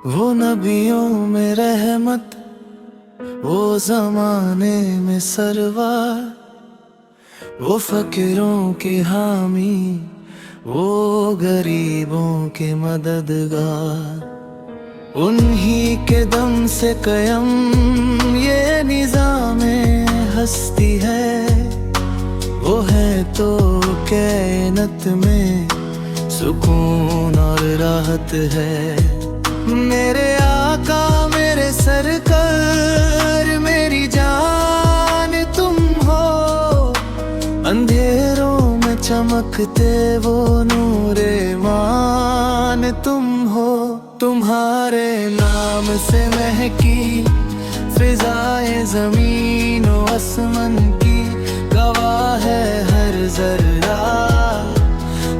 वो नबियों में रहमत, वो जमाने में सरवार, वो फकीरों के हामी, वो गरीबों के मददगार। उन्हीं के दम से कयम ये निज़ामे हस्ती है। वो है तो कायनात में सुकून और राहत है। मेरे आका मेरे सरकार मेरी जान तुम हो, अंधेरों में चमकते वो नूरे मान तुम हो। तुम्हारे नाम से महकी फिजाए ज़मीन व आसमान की, गवाह है हर ज़र्रा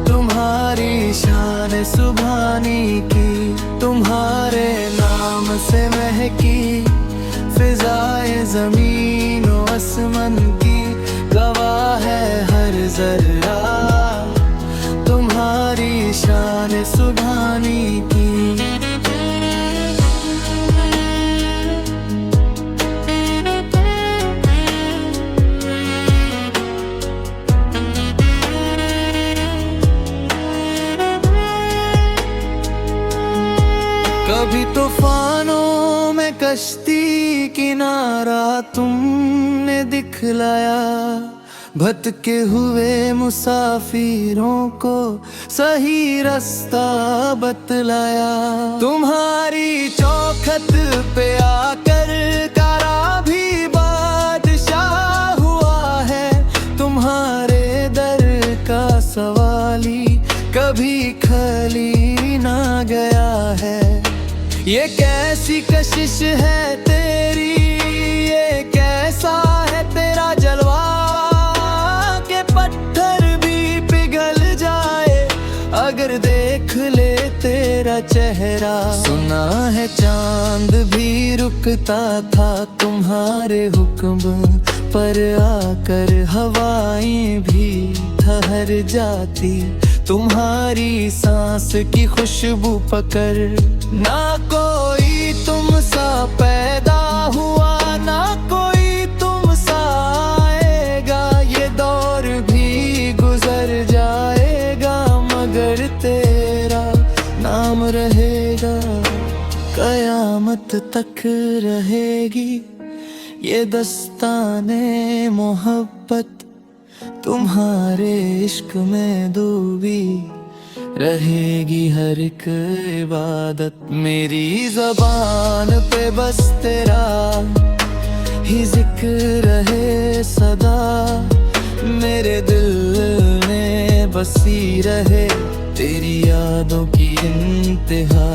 तुम्हारी शान सुभानी की। तुम्हारे नाम से महकी फिजाए ज़मीन व आसमान की, गवाह है हर ज़र्रा तुम्हारी शान सुभानी की। कभी तूफानों में कश्ती किनारा तुमने दिखलाया, भटके हुए मुसाफिरों को सही रास्ता बतलाया। तुम्हारी चौखट पे आकर कारा भी बादशाह हुआ है। तुम्हारे दर का सवाली कभी खाली ना गया है। ये कैसी कशिश है तेरी, ये कैसा है तेरा जलवा, के पत्थर भी पिघल जाए अगर देख ले तेरा चेहरा। सुना है चांद भी रुकता था तुम्हारे हुक्म पर आकर, हवाएं भी ठहर जाती तुम्हारी सांस की खुशबू पकड़। ना कोई तुम सा पैदा हुआ, ना कोई तुम सा आएगा। ये दौर भी गुजर जाएगा मगर तेरा नाम रहेगा, कयामत तक रहेगी ये दस्ताने मोहब्बत। तुम्हारे इश्क में डूबी रहेगी हर एक इबादत। मेरी ज़बान पे बस तेरा ही जिक्र रहे सदा, मेरे दिल में बसी रहे तेरी यादों की इंतहा।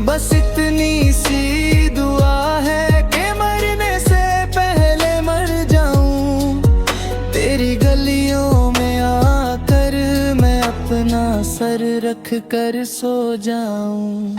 बस इतनी सी दुआ है कि मरने से पहले मर जाऊं, तेरी गलियों में आकर मैं अपना सर रख कर सो जाऊं।